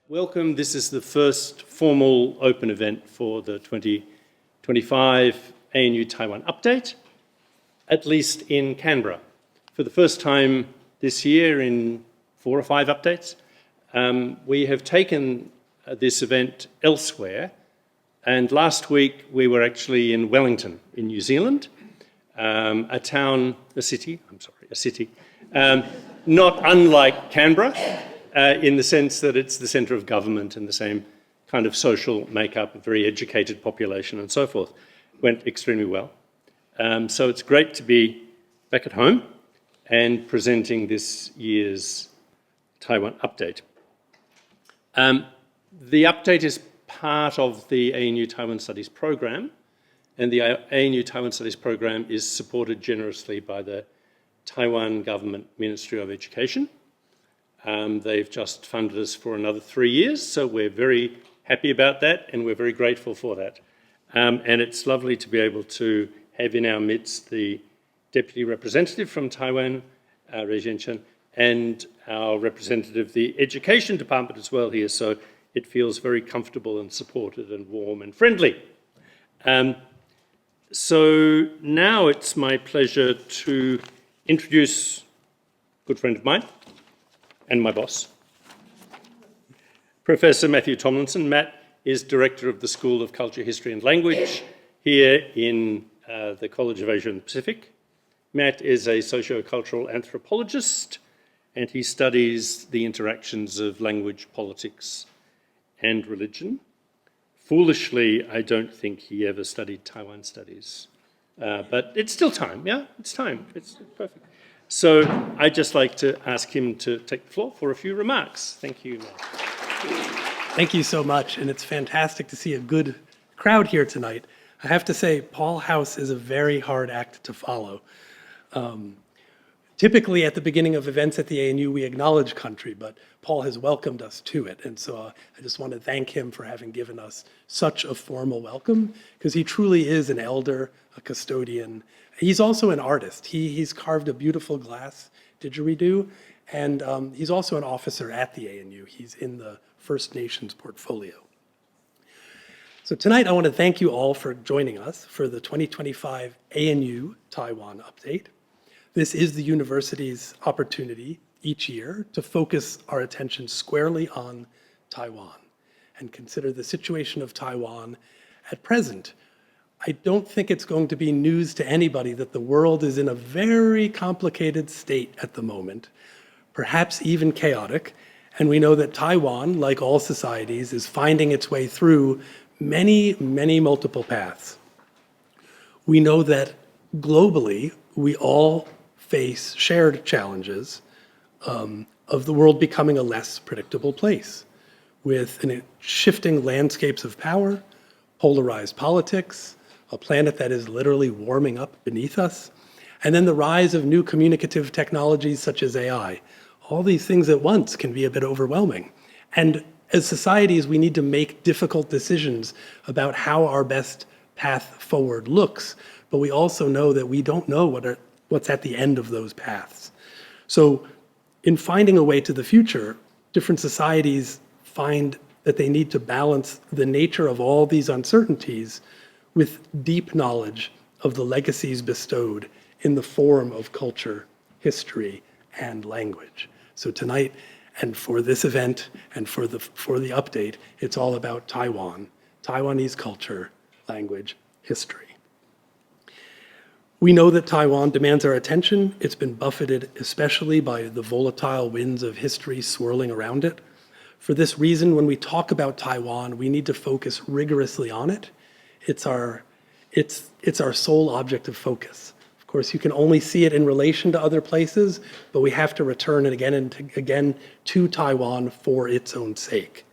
Welcome. This is the first formal open event for the 2025 ANU Taiwan Update, at least in Canberra. For the first time this year in 4 or 5 updates, we have taken this event elsewhere, and last week we were actually in Wellington in New Zealand, a city, not unlike Canberra, in the sense that it's the centre of government and the same kind of social makeup, a very educated population and so forth. Went extremely well. So it's great to be back at home and presenting this year's Taiwan update. The update is part of the ANU Taiwan Studies program, and the ANU Taiwan Studies program is supported generously by the Taiwan Government Ministry of Education. They've just funded us for another 3 years, so we're very happy about that and we're very grateful for that. And it's lovely to be able to have in our midst the Deputy Representative from Taiwan, Ray Zhenchen, and our representative of the Education Department as well here, so it feels very comfortable and supported and warm and friendly. So now it's my pleasure to introduce a good friend of mine, and my boss, Professor Matthew Tomlinson. Matt is Director of the School of Culture, History and Language here in the College of Asia and the Pacific. Matt is a socio-cultural anthropologist, and he studies the interactions of language, politics, and religion. Foolishly, I don't think he ever studied Taiwan studies, but it's still time, yeah? It's time, it's perfect. So I'd just like to ask him to take the floor for a few remarks. Thank you, Matt. Thank you so much, and it's fantastic to see a good crowd here tonight. I have to say, Paul House is a very hard act to follow. Typically, at the beginning of events at the ANU, we acknowledge country, but Paul has welcomed us to it, and so I just want to thank him for having given us such a formal welcome, because he truly is an elder, a custodian. He's also an artist. He's carved a beautiful glass didgeridoo, and he's also an officer at the ANU. He's in the First Nations portfolio. So tonight I want to thank you all for joining us for the 2025 ANU Taiwan Update. This is the university's opportunity each year to focus our attention squarely on Taiwan and consider the situation of Taiwan at present. I don't think it's going to be news to anybody that the world is in a very complicated state at the moment, perhaps even chaotic, and we know that Taiwan, like all societies, is finding its way through many, many multiple paths. We know that globally, we all face shared challenges of the world becoming a less predictable place, with shifting landscapes of power, polarized politics, a planet that is literally warming up beneath us, and then the rise of new communicative technologies such as AI. All these things at once can be a bit overwhelming. And as societies, we need to make difficult decisions about how our best path forward looks, but we also know that we don't know what's at the end of those paths. So in finding a way to the future, different societies find that they need to balance the nature of all these uncertainties with deep knowledge of the legacies bestowed in the form of culture, history, and language. So tonight, and for this event, and for the update, it's all about Taiwan, Taiwanese culture, language, history. We know that Taiwan demands our attention. It's been buffeted especially by the volatile winds of history swirling around it. For this reason, when we talk about Taiwan, we need to focus rigorously on it. It's our sole object of focus. Of course, you can only see it in relation to other places, but we have to return it again and again to Taiwan for its own sake.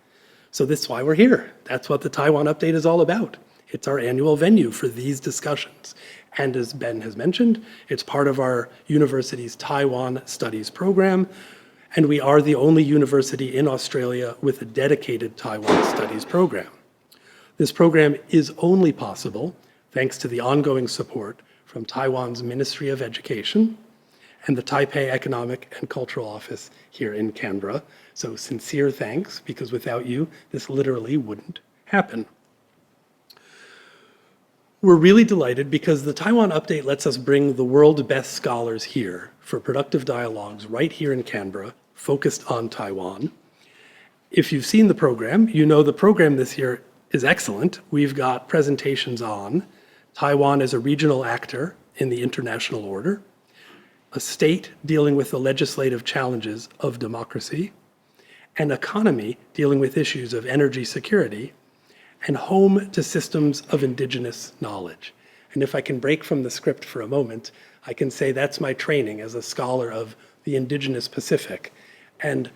So that's why we're here. That's what the Taiwan Update is all about. It's our annual venue for these discussions. And as Ben has mentioned, it's part of our university's Taiwan Studies program, and we are the only university in Australia with a dedicated Taiwan Studies program. This program is only possible thanks to the ongoing support from Taiwan's Ministry of Education and the Taipei Economic and Cultural Office here in Canberra. So sincere thanks, because without you, this literally wouldn't happen. We're really delighted because the Taiwan Update lets us bring the world's best scholars here for productive dialogues right here in Canberra, focused on Taiwan. If you've seen the program, you know the program this year is excellent. We've got presentations on Taiwan as a regional actor in the international order, a state dealing with the legislative challenges of democracy, an economy dealing with issues of energy security, and home to systems of indigenous knowledge. And if I can break from the script for a moment, I can say that's my training as a scholar of the indigenous Pacific. And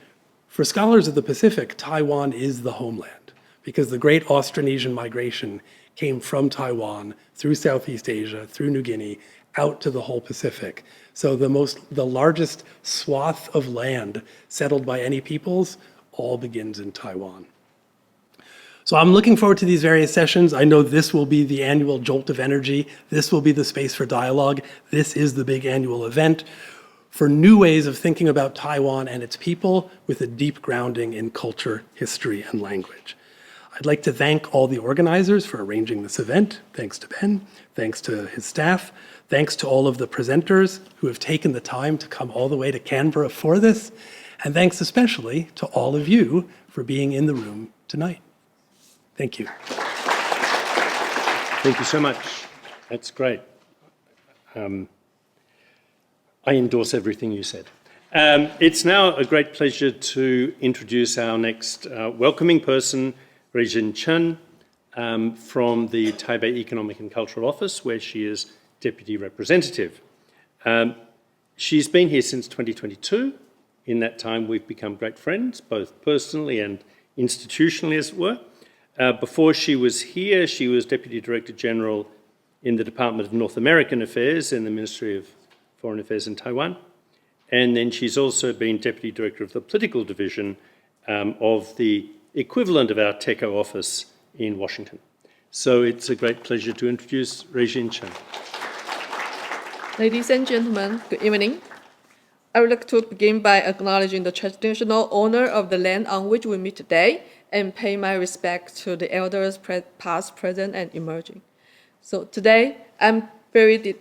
for scholars of the Pacific, Taiwan is the homeland, because the great Austronesian migration came from Taiwan through Southeast Asia, through New Guinea, out to the whole Pacific. So the largest swath of land settled by any peoples all begins in Taiwan. So I'm looking forward to these various sessions. I know this will be the annual jolt of energy. This will be the space for dialogue. This is the big annual event for new ways of thinking about Taiwan and its people with a deep grounding in culture, history, and language. I'd like to thank all the organizers for arranging this event. Thanks to Ben, thanks to his staff, thanks to all of the presenters who have taken the time to come all the way to Canberra for this, and thanks especially to all of you for being in the room tonight. Thank you. Thank you so much. That's great. I endorse everything you said. It's now a great pleasure to introduce our next welcoming person, Rejin Chen, from the Taipei Economic and Cultural Office, where she is Deputy Representative. She's been here since 2022. In that time, we've become great friends, both personally and institutionally, as it were. Before she was here, she was Deputy Director General in the Department of North American Affairs in the Ministry of Foreign Affairs in Taiwan. And then she's also been Deputy Director of the Political Division of the equivalent of our TECO office in Washington. So it's a great pleasure to introduce Rejin Chen. Ladies and gentlemen, good evening. I would like to begin by acknowledging the traditional owner of the land on which we meet today and pay my respect to the elders past, present, and emerging. So today, I'm very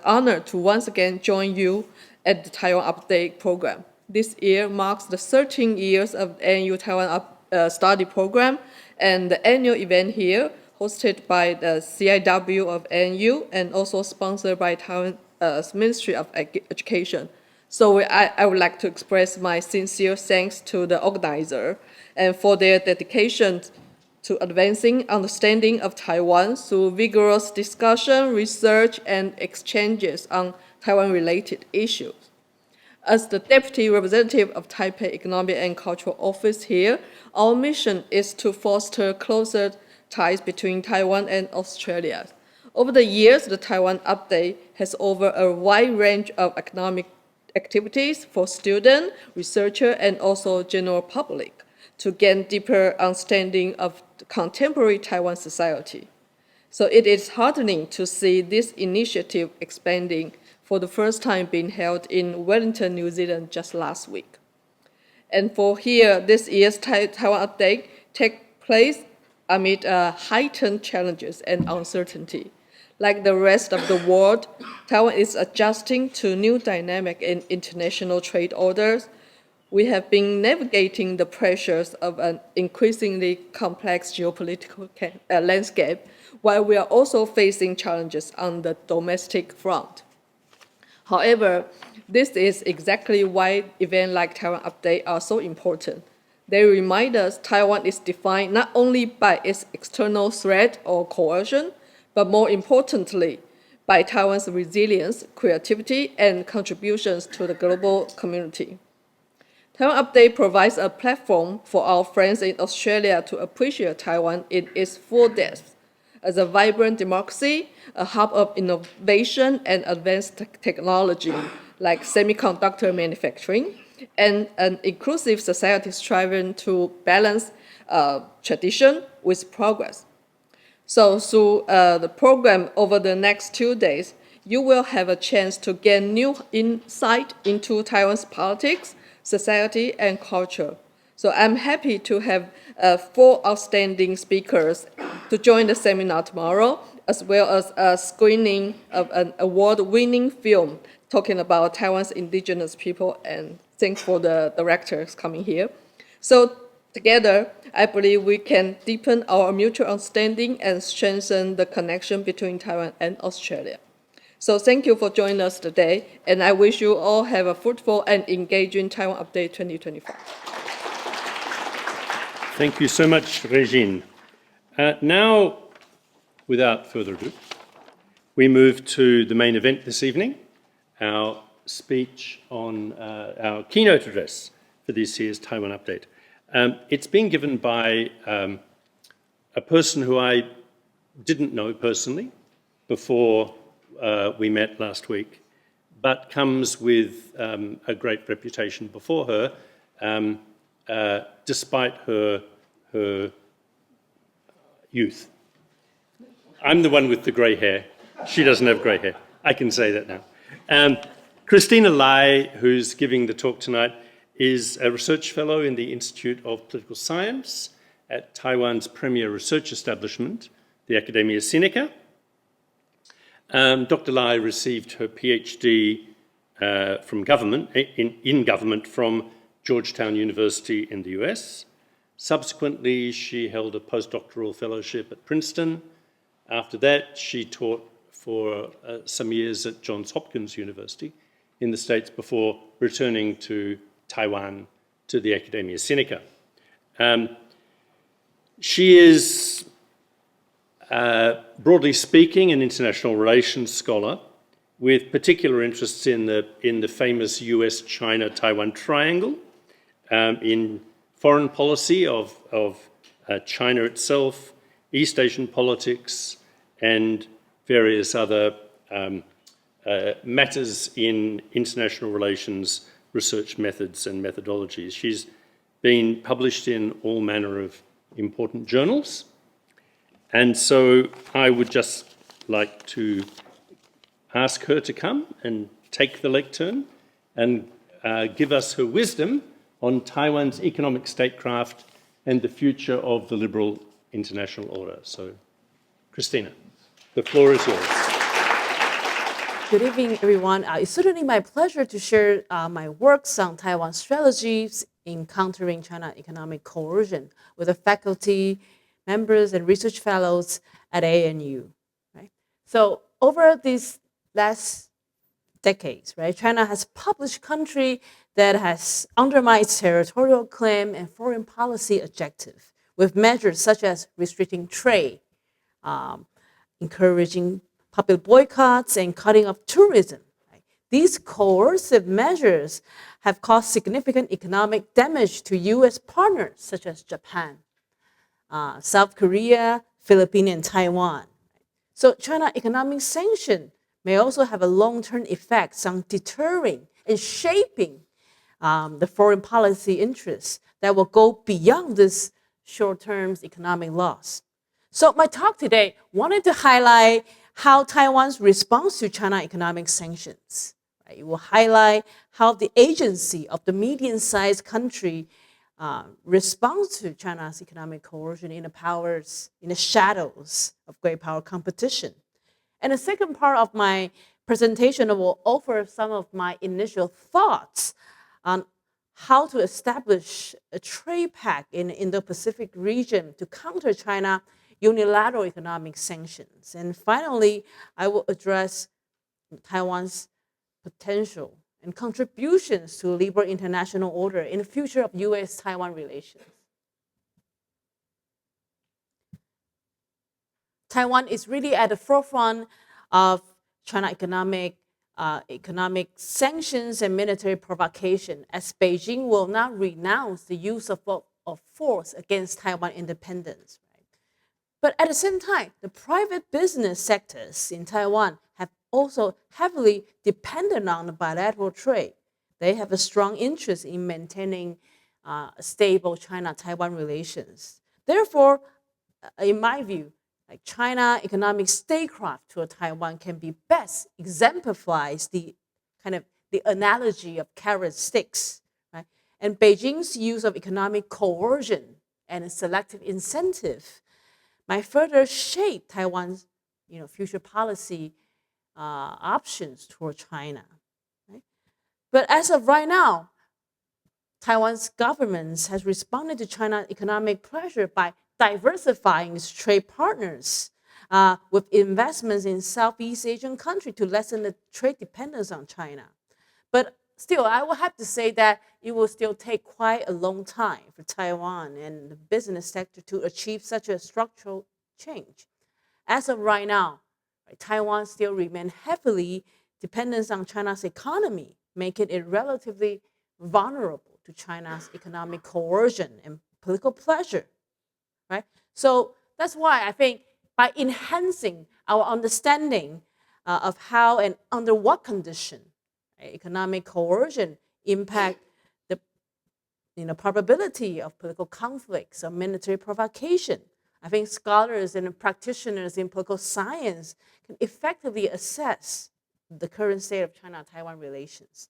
honored to once again join you at the Taiwan Update program. This year marks the 13 years of the ANU Taiwan Study Program, and the annual event here, hosted by the CIW of ANU and also sponsored by Taiwan Ministry of Education. So I would like to express my sincere thanks to the organizer and for their dedication to advancing understanding of Taiwan through vigorous discussion, research, and exchanges on Taiwan-related issues. As the Deputy Representative of Taipei Economic and Cultural Office here, our mission is to foster closer ties between Taiwan and Australia. Over the years, the Taiwan Update has offered a wide range of economic activities for students, researchers, and also general public to gain deeper understanding of contemporary Taiwan society. So it is heartening to see this initiative expanding for the first time being held in Wellington, New Zealand just last week. And for here, this year's Taiwan Update takes place amid heightened challenges and uncertainty. Like the rest of the world, Taiwan is adjusting to new dynamic in international trade orders. We have been navigating the pressures of an increasingly complex geopolitical landscape, while we are also facing challenges on the domestic front. However, this is exactly why events like Taiwan Update are so important. They remind us Taiwan is defined not only by its external threat or coercion, but more importantly, by Taiwan's resilience, creativity, and contributions to the global community. Taiwan Update provides a platform for our friends in Australia to appreciate Taiwan in its full depth as a vibrant democracy, a hub of innovation and advanced technology like semiconductor manufacturing, and an inclusive society striving to balance tradition with progress. So through the program over the next 2 days, you will have a chance to gain new insight into Taiwan's politics, society, and culture. So I'm happy to have 4 outstanding speakers to join the seminar tomorrow, as well as a screening of an award-winning film talking about Taiwan's indigenous people, and thanks for the directors coming here. So together, I believe we can deepen our mutual understanding and strengthen the connection between Taiwan and Australia. So thank you for joining us today, and I wish you all have a fruitful and engaging Taiwan Update 2025. Thank you so much, Regine. Now, without further ado, we move to the main event this evening, our speech on our keynote address for this year's Taiwan Update. It's been given by a person who I didn't know personally before we met last week, but comes with a great reputation before her, despite her youth. I'm the one with the grey hair. She doesn't have grey hair. I can say that now. Christina Lai, who's giving the talk tonight, is a research fellow in the Institute of Political Science at Taiwan's premier research establishment, the Academia Sinica. Dr. Lai received her PhD from government, in government from Georgetown University in the US. Subsequently, she held a postdoctoral fellowship at Princeton. After that, she taught for some years at Johns Hopkins University in the States before returning to Taiwan to the Academia Sinica. She is, broadly speaking, an international relations scholar with particular interests in the famous US-China-Taiwan triangle, in foreign policy of China itself, East Asian politics, and various other matters in international relations, research methods and methodologies. She's been published in all manner of important journals. And so I would just like to ask her to come and take the lectern and give us her wisdom on Taiwan's economic statecraft and the future of the liberal international order. So, Christina, the floor is yours. Good evening, everyone. It's certainly my pleasure to share my works on Taiwan strategies in countering China economic coercion with the faculty, members, and research fellows at ANU. Right? So over these last decades, right, China has published country that has undermined its territorial claim and foreign policy objective with measures such as restricting trade, encouraging public boycotts, and cutting off tourism. Right? These coercive measures have caused significant economic damage to U.S. partners such as Japan, South Korea, Philippines, and Taiwan. So China economic sanction may also have a long-term effects on deterring and shaping the foreign policy interests that will go beyond this short-term economic loss. So my talk today wanted to highlight how Taiwan's response to China economic sanctions. Right? It will highlight how the agency of the medium-sized country responds to China's economic coercion in the shadows of great power competition. And the second part of my presentation will offer some of my initial thoughts on how to establish a trade pact in the Indo-Pacific region to counter China unilateral economic sanctions. And finally, I will address Taiwan's potential and contributions to liberal international order in the future of U.S.-Taiwan relations. Taiwan is really at the forefront of China economic sanctions and military provocation, as Beijing will not renounce the use of force against Taiwan independence. Right? But at the same time, the private business sectors in Taiwan have also heavily depended on the bilateral trade. They have a strong interest in maintaining stable China-Taiwan relations. Therefore, in my view, like China economic statecraft toward Taiwan can be best exemplifies the kind of the analogy of carrot sticks, right? And Beijing's use of economic coercion and a selective incentive might further shape Taiwan's future policy options toward China. Right? But as of right now, Taiwan's government has responded to China's economic pressure by diversifying its trade partners with investments in Southeast Asian countries to lessen the trade dependence on China. But still, I will have to say that it will still take quite a long time for Taiwan and the business sector to achieve such a structural change. As of right now, Taiwan still remains heavily dependent on China's economy, making it relatively vulnerable to China's economic coercion and political pressure. Right? So that's why I think by enhancing our understanding of how and under what condition economic coercion impact the probability of political conflicts or military provocation, I think scholars and practitioners in political science can effectively assess the current state of China-Taiwan relations.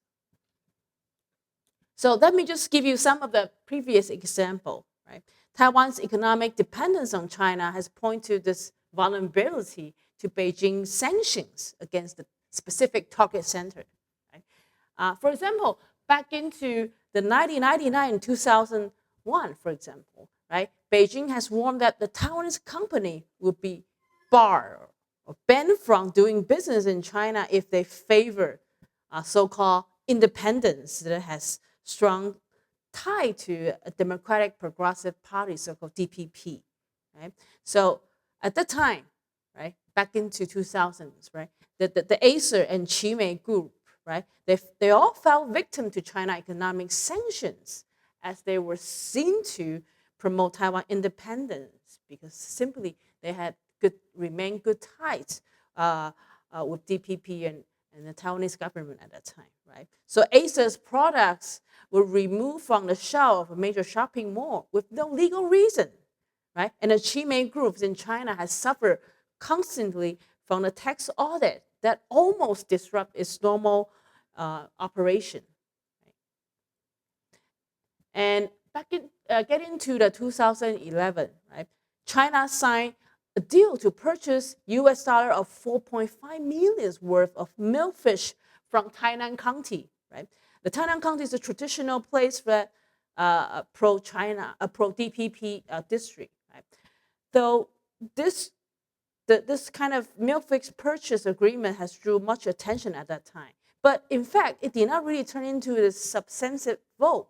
So let me just give you some of the previous example. Right? Taiwan's economic dependence on China has pointed to this vulnerability to Beijing's sanctions against the specific target center. Right? For example, back into the 1999 and 2001, for example, right? Beijing has warned that the Taiwanese company would be barred or banned from doing business in China if they favor so-called independence that has strong tie to a Democratic Progressive Party, so-called DPP. Right? So at that time, right, back into 2000s, right, the Acer and Chimay group, right, they all fell victim to China economic sanctions as they were seen to promote Taiwan independence because simply they had remained good ties with DPP and the Taiwanese government at that time, right? So Acer's products were removed from the shelf of a major shopping mall with no legal reason, right? And the Chimay groups in China has suffered constantly from the tax audit that almost disrupt its normal operation. Right? And get into the 2011, right? China signed a deal to purchase US dollar of 4.5 million worth of milkfish from Tainan County, right? The Tainan County is a traditional place for pro-China, pro-DPP district, right? Though this kind of milkfish purchase agreement has drew much attention at that time. But in fact, it did not really turn into a substantive vote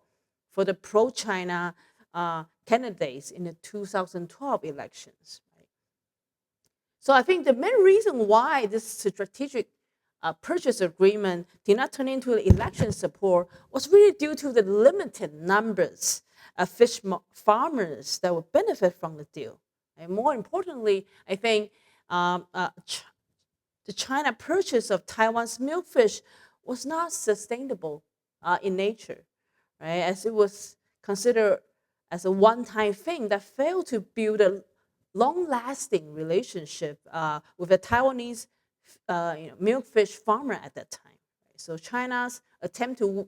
for the pro-China candidates in the 2012 elections. Right? So I think the main reason why this strategic purchase agreement did not turn into election support was really due to the limited numbers of fish farmers that would benefit from the deal. And more importantly, I think the China purchase of Taiwan's milkfish was not sustainable in nature, right? As it was considered as a one-time thing that failed to build a long-lasting relationship with a Taiwanese milkfish farmer at that time. Right? So China's attempt to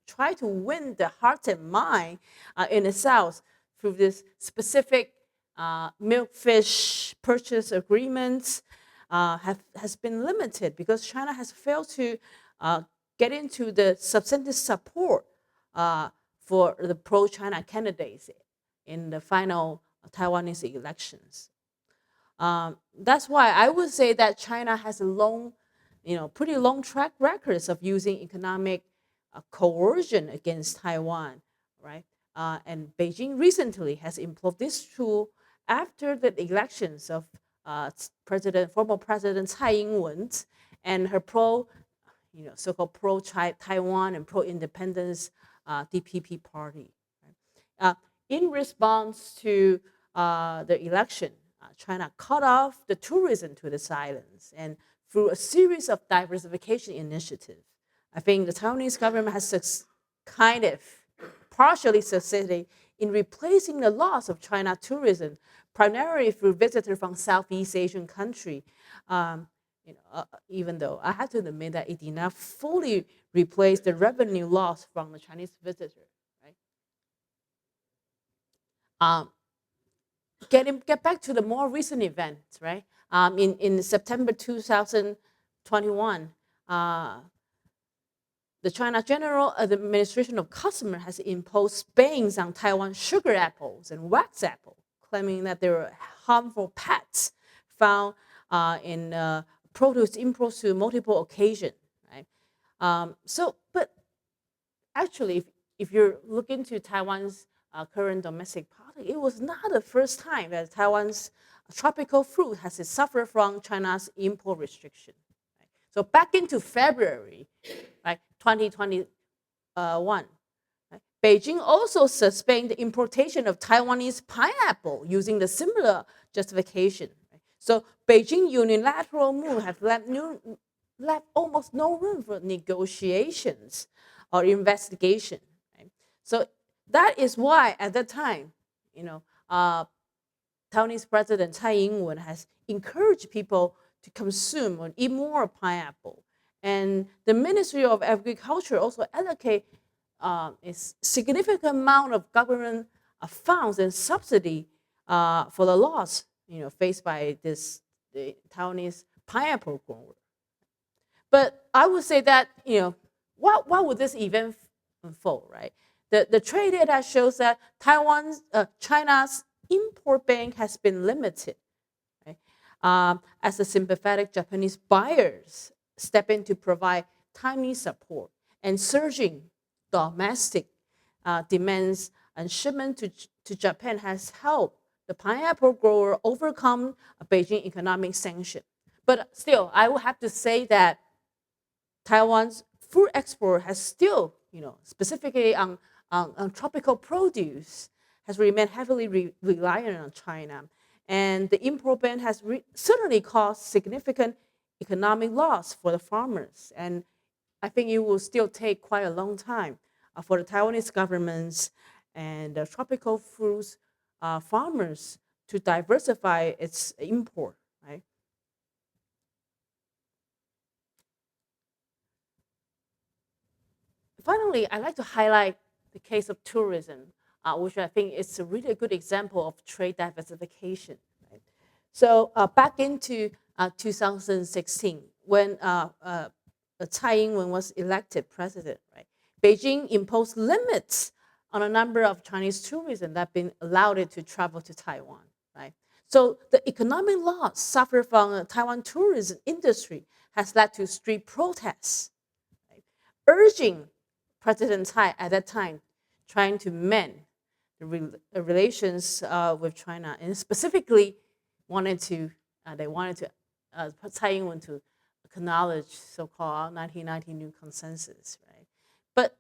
try to win the heart and mind in the South through this specific milkfish purchase agreements has been limited because China has failed to get into the substantive support for the pro-China candidates in the final Taiwanese elections. That's why I would say that China has a pretty long track records of using economic coercion against Taiwan, right? And Beijing recently has employed this tool after the elections of former President Tsai Ing-wen and her so-called pro-Taiwan and pro-independence DPP party. Right? In response to the election, China cut off the tourism to the islands and through a series of diversification initiatives. I think the Taiwanese government has kind of partially succeeded in replacing the loss of China tourism, primarily through visitors from Southeast Asian country. Even though I have to admit that it did not fully replace the revenue loss from the Chinese visitor, right? Get back to the more recent events, right? In September 2021, the China General Administration of Customs has imposed bans on Taiwan sugar apples and wax apple, claiming that there were harmful pests found in produce imports to multiple occasions, right? But actually, if you're looking to Taiwan's current domestic policy, it was not the first time that Taiwan's tropical fruit has suffered from China's import restriction. Right? So back into February, right, 2021, right, Beijing also suspended the importation of Taiwanese pineapple using the similar justification. Right? So Beijing unilateral move has left almost no room for negotiations or investigation. Right? So that is why at that time, Taiwanese President Tsai Ing-wen has encouraged people to consume or eat more pineapple. And the Ministry of Agriculture also allocate a significant amount of government funds and subsidy for the loss, faced by the Taiwanese pineapple grower. But I would say that, what would this event unfold, right? The trade data shows that China's import ban has been limited, right? As the sympathetic Japanese buyers step in to provide timely support, and surging domestic demands and shipment to Japan has helped the pineapple grower overcome a Beijing economic sanction. But still, I will have to say that Taiwan's fruit export has still, specifically on tropical produce, has remained heavily reliant on China. And the import ban has certainly caused significant economic loss for the farmers. And I think it will still take quite a long time for the Taiwanese governments and the tropical fruits farmers to diversify its import, right? Finally, I'd like to highlight the case of tourism, which I think is a really good example of trade diversification. Right? So back into 2016, when Tsai Ing-wen was elected president, right, Beijing imposed limits on a number of Chinese tourism that have been allowed it to travel to Taiwan. Right? So the economic loss suffered from the Taiwan tourism industry has led to street protests, right, urging President Tsai at that time trying to mend the relations with China, and specifically they wanted Tsai Ing-wen to acknowledge so-called 1990 New Consensus, right? But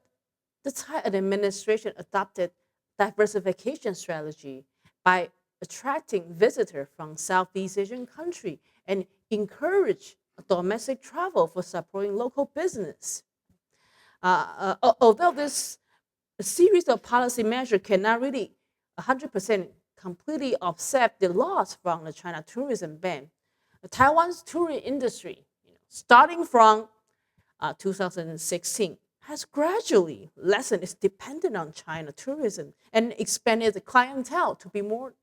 the Tsai administration adopted diversification strategy by attracting visitors from Southeast Asian countries and encourage domestic travel for supporting local business. Although this series of policy measures cannot really 100% completely offset the loss from the China tourism ban, Taiwan's tourism industry, starting from 2016, has gradually lessened its dependence on China tourism and expanded the clientele to be more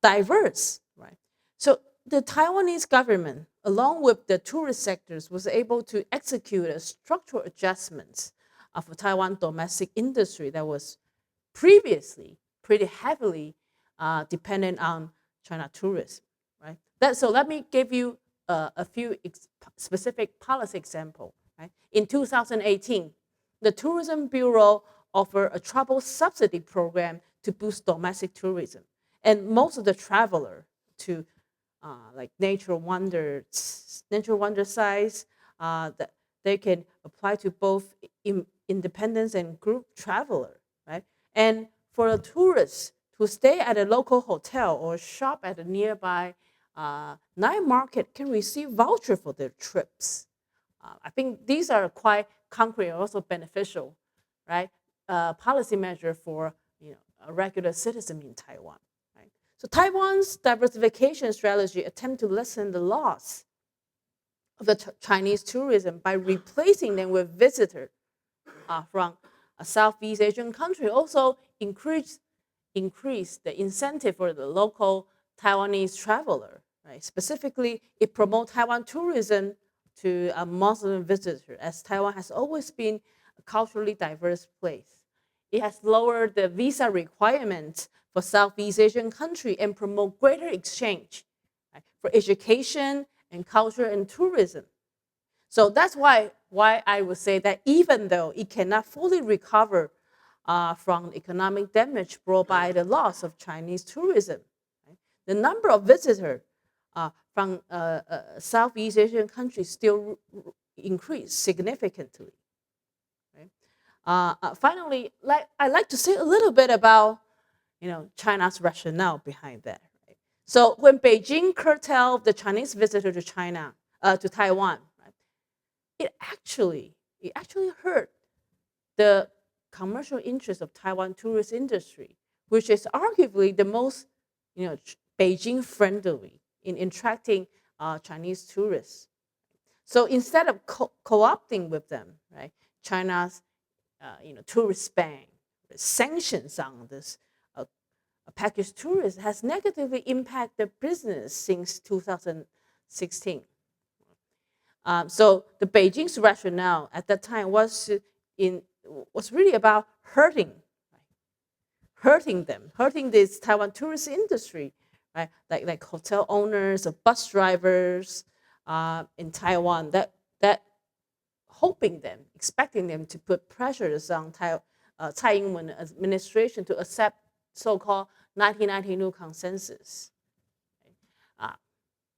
diverse. Right? So the Taiwanese government, along with the tourist sectors, was able to execute a structural adjustments of a Taiwan domestic industry that was previously pretty heavily dependent on China tourism. Right? So let me give you a few specific policy examples. Right? In 2018, the Tourism Bureau offered a travel subsidy program to boost domestic tourism, and most of the travelers to like nature wonder sites that they can apply to both independents and group traveler, right? And for the tourists who stay at a local hotel or shop at a nearby night market can receive voucher for their trips. I think these are quite concrete and also beneficial, right? Policy measure for regular citizen in Taiwan. Right? So Taiwan's diversification strategy attempt to lessen the loss of the Chinese tourism by replacing them with visitors from a Southeast Asian country, also increase the incentive for the local Taiwanese traveler. Right? Specifically, it promotes Taiwan tourism to a Muslim visitor, as Taiwan has always been a culturally diverse place. It has lowered the visa requirements for Southeast Asian countries and promote greater exchange, right, for education and culture and tourism. So that's why I would say that even though it cannot fully recover from economic damage brought by the loss of Chinese tourism, right, the number of visitors from Southeast Asian countries still increase significantly. Right? Finally, I'd like to say a little bit about China's rationale behind that. Right? So when Beijing curtailed the Chinese visitor to Taiwan, right, it actually hurt the commercial interest of Taiwan tourist industry, which is arguably the most Beijing friendly in attracting Chinese tourists. So instead of co-opting with them, right, China's tourist ban, sanctions on this package tourist has negatively impacted business since 2016. So the Beijing's rationale at that time was really about hurting this Taiwan tourist industry, right? Like hotel owners or bus drivers in Taiwan that expecting them to put pressures on Tsai Ing-wen administration to accept so-called 1990 New Consensus.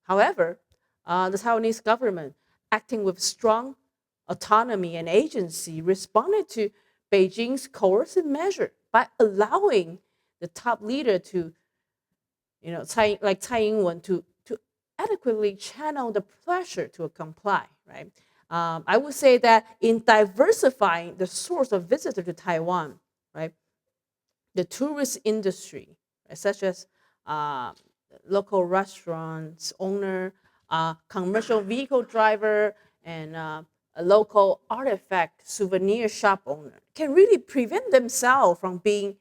However, the Taiwanese government, acting with strong autonomy and agency, responded to Beijing's coercive measure by allowing the top leader to, Tsai Ing-wen to adequately channel the pressure to comply, right? I would say that in diversifying the source of visitors to Taiwan, right, the tourist industry, right, such as local restaurants owner, commercial vehicle driver, and a local artifact souvenir shop owner, can really prevent themselves from being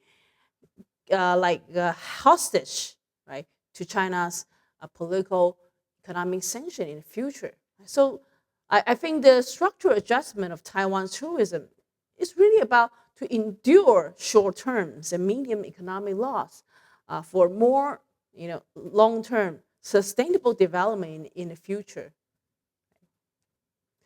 hostage, right, to China's political economic sanction in the future. So I think the structural adjustment of Taiwan's tourism is really about to endure short-term and medium economic loss for more, long-term sustainable development in the future.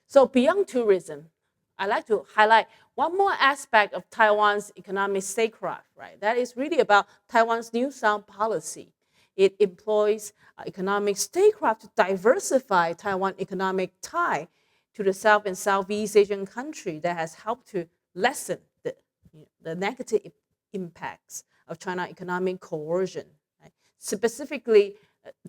So beyond tourism, I'd like to highlight one more aspect of Taiwan's economic statecraft, right? That is really about Taiwan's new sound policy. It employs economic statecraft to diversify Taiwan economic tie to the South and Southeast Asian country that has helped to lessen the negative impacts of China economic coercion. Right? Specifically,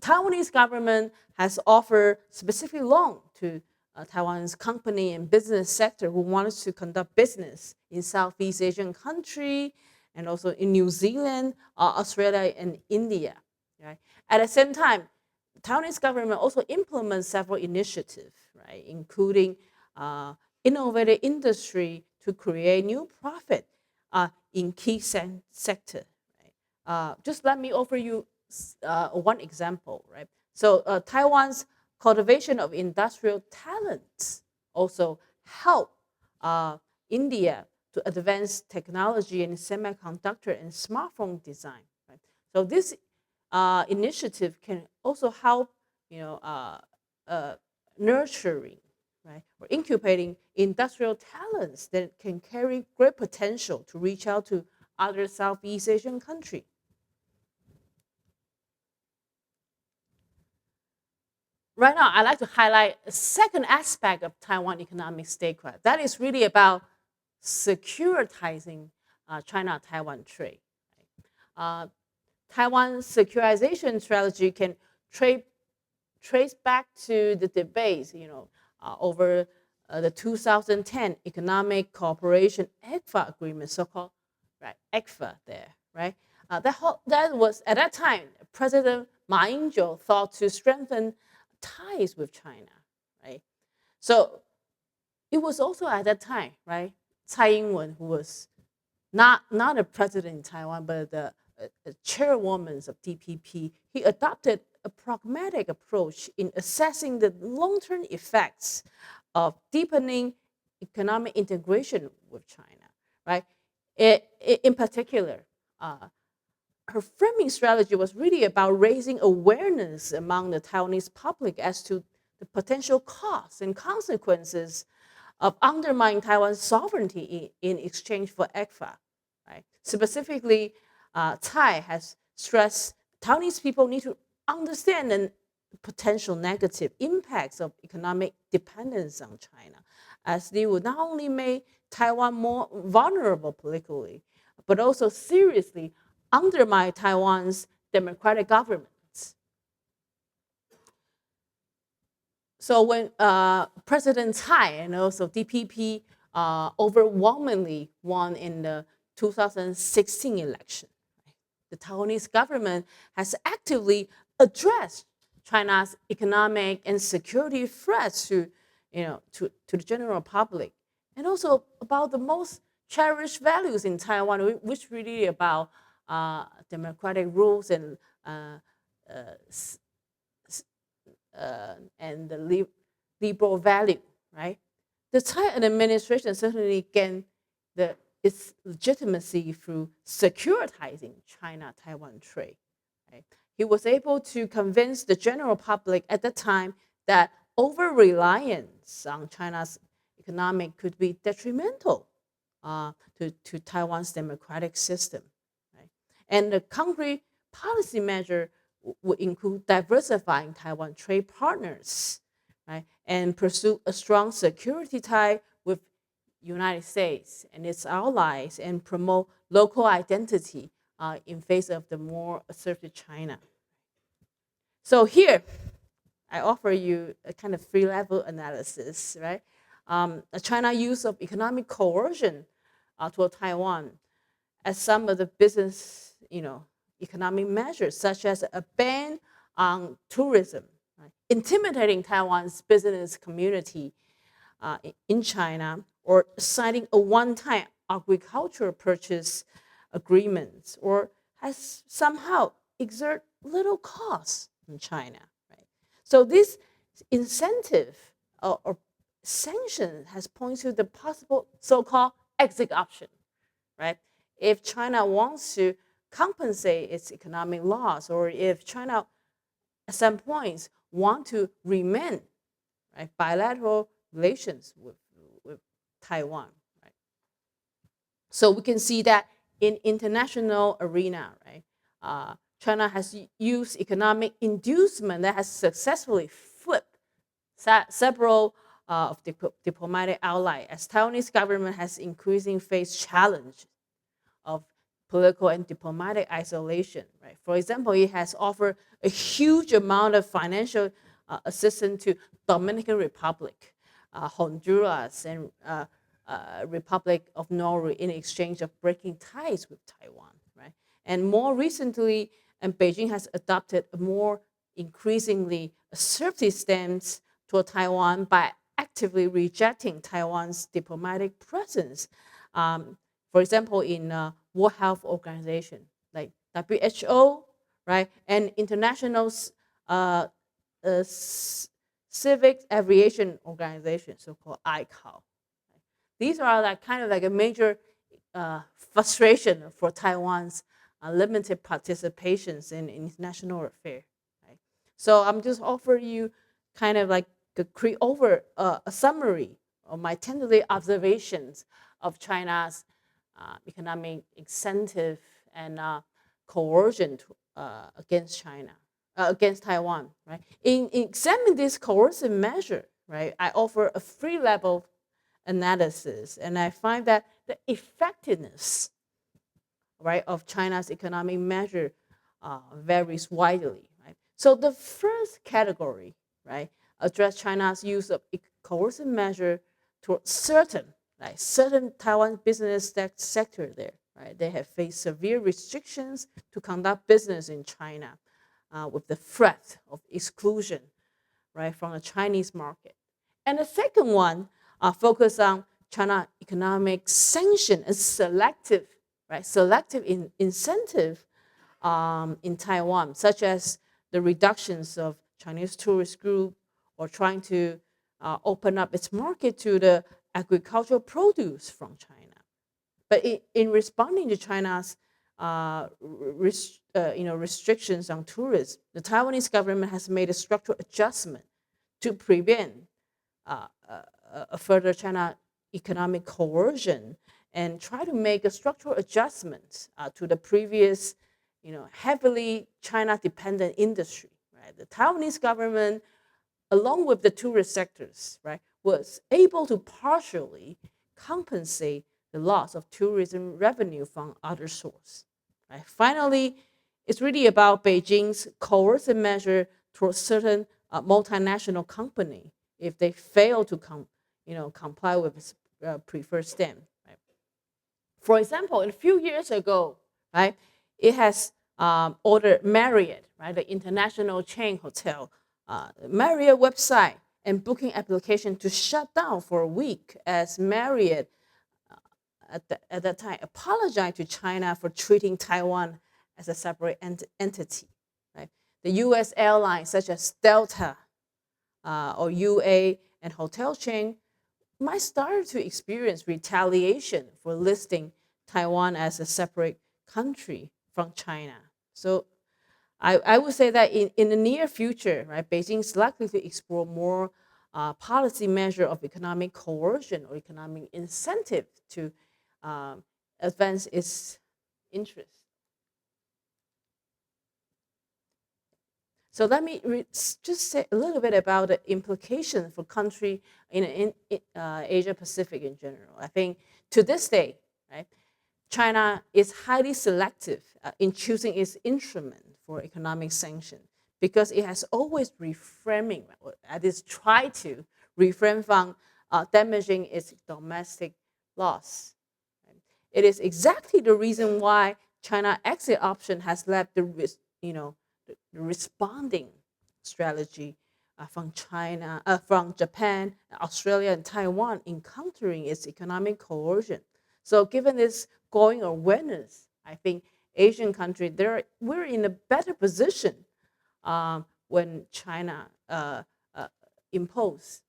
Taiwanese government has offered specific loan to Taiwan's company and business sector who wants to conduct business in Southeast Asian country and also in New Zealand, Australia, and India. Right? At the same time, the Taiwanese government also implements several initiatives, right, including innovative industry to create new profit in key sector. Right? Just let me offer you one example. Right? So Taiwan's cultivation of industrial talents also help India to advance technology in semiconductor and smartphone design. Right? So this initiative can also help, nurturing, right, or incubating industrial talents that can carry great potential to reach out to other Southeast Asian countries. Right now, I'd like to highlight a second aspect of Taiwan economic statecraft. That is really about securitizing China-Taiwan trade. Taiwan's securitization strategy can trace back to the debates, over the 2010 Economic Cooperation ECFA agreement, so-called, right, ECFA there, right? That was, at that time, President Ma Ying-jeou thought to strengthen ties with China, right? So it was also at that time, right? Tsai Ing-wen, who was not a president in Taiwan, but the chairwoman of DPP, he adopted a pragmatic approach in assessing the long-term effects of deepening economic integration with China, right? In particular, her framing strategy was really about raising awareness among the Taiwanese public as to the potential costs and consequences of undermining Taiwan's sovereignty in exchange for ECFA. Right? Specifically, Tsai has stressed Taiwanese people need to understand the potential negative impacts of economic dependence on China, as they would not only make Taiwan more vulnerable politically, but also seriously undermine Taiwan's democratic governments. So when President Tsai and also DPP overwhelmingly won in the 2016 election, the Taiwanese government has actively addressed China's economic and security threats to the general public, and also about the most cherished values in Taiwan, which really about democratic rules and the liberal value, right? The Tsai administration certainly gained its legitimacy through securitizing China-Taiwan trade. Right? He was able to convince the general public at the time that over-reliance on China's economic could be detrimental to Taiwan's democratic system. Right? And the concrete policy measure would include diversifying Taiwan trade partners, right, and pursue a strong security tie with United States and its allies, and promote local identity in face of the more assertive China. So here, I offer you a kind of three-level analysis, right? China's use of economic coercion toward Taiwan, as some of the business, economic measures, such as a ban on tourism, right? Intimidating Taiwan's business community in China, or signing a one-time agricultural purchase agreement, or has somehow exert little cost in China. Right? So this incentive or sanction has pointed to the possible so-called exit option. Right? If China wants to compensate its economic loss, or if China at some points want to remain, right, bilateral relations with Taiwan. Right? So we can see that in international arena, right, China has used economic inducement that has successfully flipped several of diplomatic allies, as Taiwanese government has increasingly faced challenge of political and diplomatic isolation. Right? For example, it has offered a huge amount of financial assistance to Dominican Republic, Honduras, and Republic of Norway in exchange of breaking ties with Taiwan. Right? And more recently, Beijing has adopted a more increasingly assertive stance toward Taiwan by actively rejecting Taiwan's diplomatic presence. For example, in World Health Organization, like WHO, right, and International Civic Aviation Organization, so-called ICAO. These are like kind of like a major frustration for Taiwan's limited participations in international affairs. Right? So I'm just offering you kind of like a summary of my tentative observations of China's economic incentive and coercion against China, against Taiwan. Right? In examining this coercive measure, right, I offer a three-level analysis, and I find that the effectiveness, right, of China's economic measure varies widely. Right? So the first category, right, address China's use of coercive measure toward certain Taiwan business sector there. right? They have faced severe restrictions to conduct business in China with the threat of exclusion, right, from the Chinese market. And the second one focus on China economic sanction and selective, right, selective incentive in Taiwan, such as the reductions of Chinese tourist group or trying to open up its market to the agricultural produce from China. But in responding to China's restrictions on tourism, the Taiwanese government has made a structural adjustment to prevent a further China economic coercion and try to make a structural adjustment to the previous, heavily China-dependent industry. Right? The Taiwanese government, along with the tourist sectors, right, was able to partially compensate the loss of tourism revenue from other sources. Right? Finally, it's really about Beijing's coercive measure towards certain multinational company if they fail to comply with its preferred stand. Right? For example, a few years ago, right, it has ordered Marriott, right, the international chain hotel, Marriott website and booking application to shut down for a week as Marriott at that time apologized to China for treating Taiwan as a separate entity. Right? The U.S. airlines such as Delta or UA and hotel chain might start to experience retaliation for listing Taiwan as a separate country from China. So I would say that in the near future, right, Beijing is likely to explore more policy measure of economic coercion or economic incentive to advance its interests. So let me just say a little bit about the implication for country in Asia Pacific in general. I think to this day, right, China is highly selective in choosing its instrument for economic sanction because it has always reframing, or at least tried to refrain from damaging its domestic loss. It is exactly the reason why China exit option has led the responding strategy from China, from Japan, Australia, and Taiwan in countering its economic coercion. So, given this growing awareness, I think Asian countries we're in a better position when China impose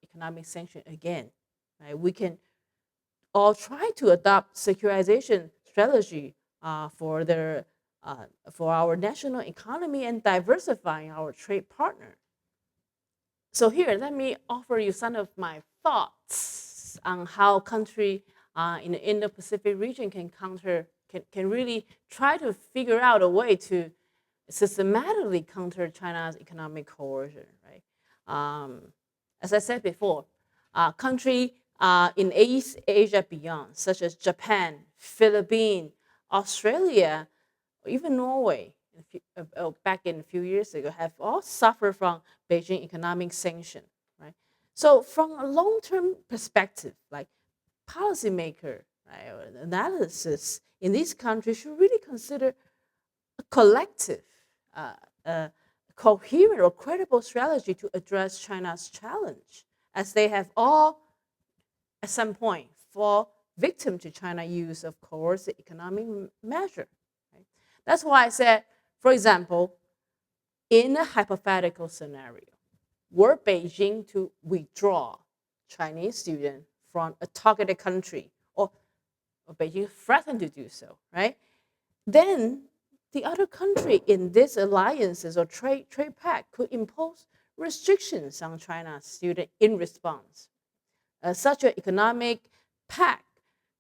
economic sanction again. Right? We can all try to adopt securitization strategy for our national economy and diversifying our trade partner. So here, let me offer you some of my thoughts on how country in the Indo-Pacific region can really try to figure out a way to systematically counter China's economic coercion. Right? As I said before, country in East Asia beyond, such as Japan, Philippines, Australia, or even Norway, back in a few years ago, have all suffered from Beijing economic sanction. Right? So from a long-term perspective, like policymaker, right, or analysis in these countries should really consider a collective, coherent or credible strategy to address China's challenge, as they have all, at some point, fall victim to China's use of coercive economic measure. Right? That's why I said, for example, in a hypothetical scenario, were Beijing to withdraw Chinese students from a targeted country, or Beijing threatened to do so, right? Then the other country in these alliances or trade pact could impose restrictions on China's students in response. Such an economic pact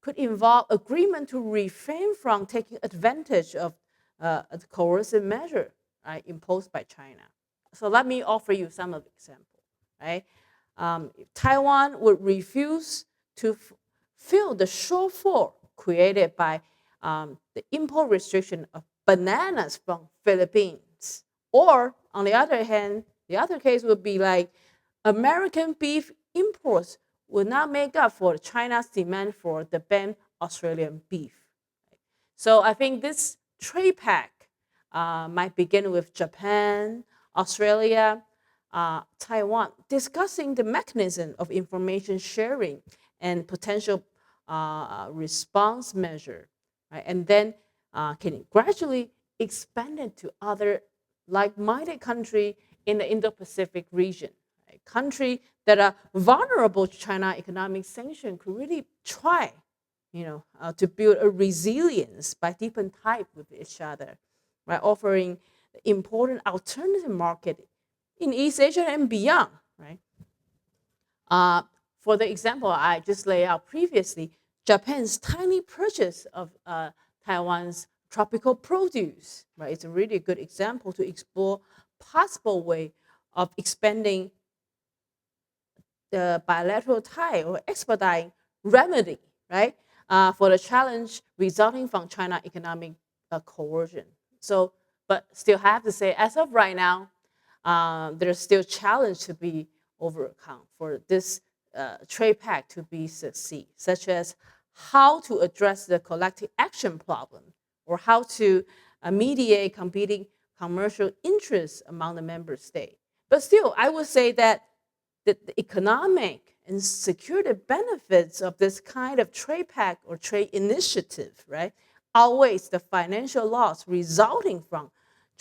could involve agreement to refrain from taking advantage of the coercive measure imposed by China. So let me offer you some of the examples. Right? Taiwan would refuse to fill the shortfall created by the import restriction of bananas from Philippines. Or, on the other hand, the other case would be like American beef imports will not make up for China's demand for the banned Australian beef. So I think this trade pact might begin with Japan, Australia, Taiwan, discussing the mechanism of information sharing and potential response measure, right? And then can gradually expand it to other like-minded countries in the Indo-Pacific region. Right? Countries that are vulnerable to China economic sanction could really try, to build a resilience by different type with each other, right? Offering important alternative market in East Asia and beyond, right? For the example I just laid out previously, Japan's tiny purchase of Taiwan's tropical produce, right? It's a really good example to explore possible way of expanding the bilateral tie or expediting remedy, right? For the challenge resulting from China economic coercion. So, but still have to say, as of right now, there's still challenge to be overcome for this trade pact to be succeed, such as how to address the collective action problem or how to mediate competing commercial interests among the member states. But still, I would say that the economic and security benefits of this kind of trade pact or trade initiative, right, outweighs the financial loss resulting from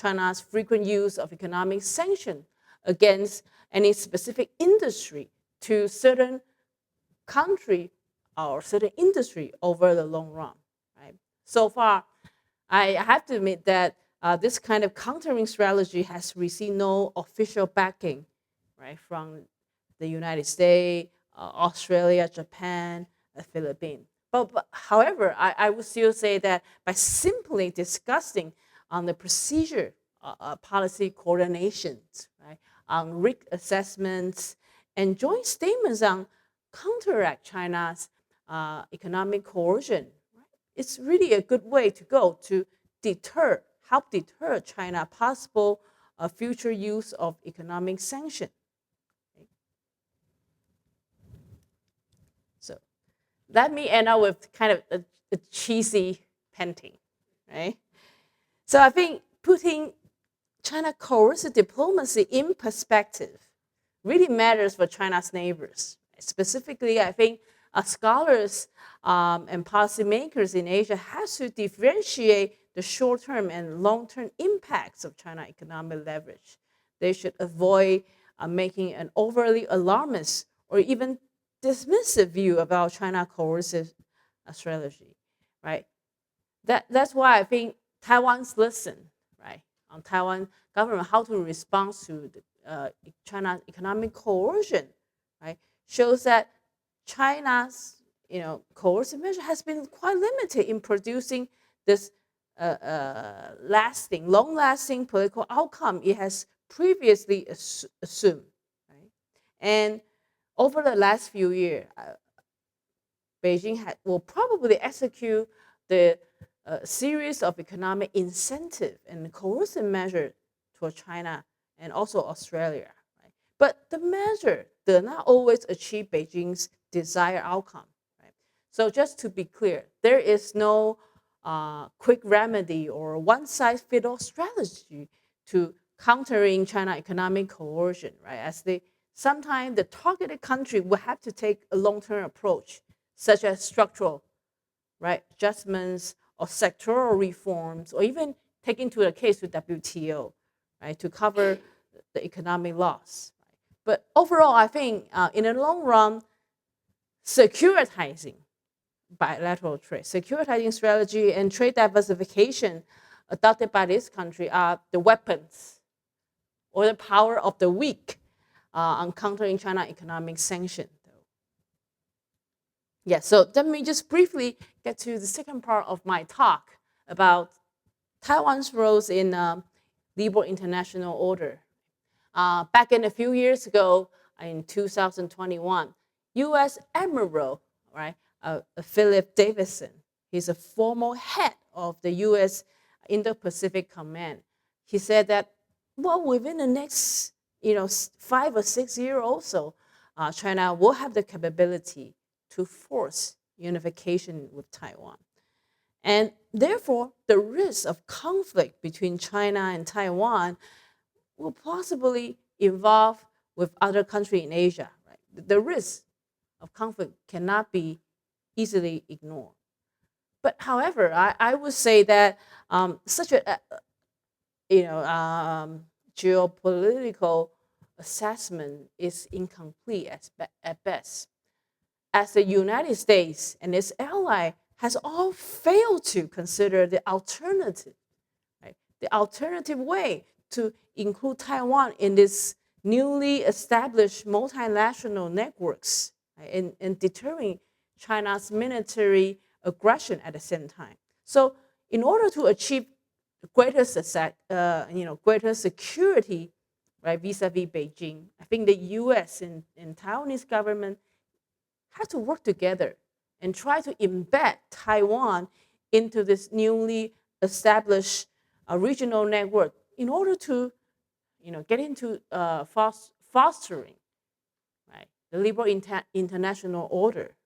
China's frequent use of economic sanction against any specific industry to certain country or certain industry over the long run. Right? So far, I have to admit that this kind of countering strategy has received no official backing, right, from the United States, Australia, Japan, the Philippines. But however, I would still say that by simply discussing on the procedure, policy coordinations, right, on risk assessments, and joint statements on counteract China's economic coercion, right, it's really a good way to go to help deter China possible future use of economic sanction. So let me end up with kind of a cheesy painting, right? So I think putting China coercive diplomacy in perspective really matters for China's neighbors. Specifically, I think scholars and policymakers in Asia have to differentiate the short-term and long-term impacts of China economic leverage. They should avoid making an overly alarmist or even dismissive view about China coercive strategy, right? That's why I think Taiwan's lesson, right, on Taiwan government, how to respond to China's economic coercion, right, shows that China's coercive measure has been quite limited in producing this long-lasting political outcome it has previously assumed, right? And over the last few years, Beijing will probably execute the series of economic incentive and coercive measures toward China and also Australia. Right? But the measure does not always achieve Beijing's desired outcome. Right? So just to be clear, there is no quick remedy or one-size-fits-all strategy to countering China economic coercion. Right? As sometimes the targeted country will have to take a long-term approach, such as structural, right, adjustments or sectoral reforms, or even taking to the case with WTO, right, to cover the economic loss. Right? But overall, I think in the long run, securitizing bilateral trade, securitizing strategy and trade diversification adopted by this country are the weapons or the power of the weak on countering China economic sanction. Yeah, so let me just briefly get to the second part of my talk about Taiwan's roles in liberal international order. Back in a few years ago, in 2021, U.S. Admiral, right, Philip Davidson, he's a former head of the U.S. Indo-Pacific Command. He said that, well, within the next 5 or 6 years or so, China will have the capability to force unification with Taiwan. And therefore, the risk of conflict between China and Taiwan will possibly involve with other countries in Asia. Right? The risk of conflict cannot be easily ignored. But however, I would say that such a geopolitical assessment is incomplete at best, as the United States and its ally has all failed to consider the alternative, right? The alternative way to include Taiwan in this newly established multilateral networks, right, and deterring China's military aggression at the same time. So, in order to achieve greater greater security, right, vis-a-vis Beijing, I think the U.S. and Taiwanese government have to work together and try to embed Taiwan into this newly established regional network in order to, get into fostering, right, the liberal international order.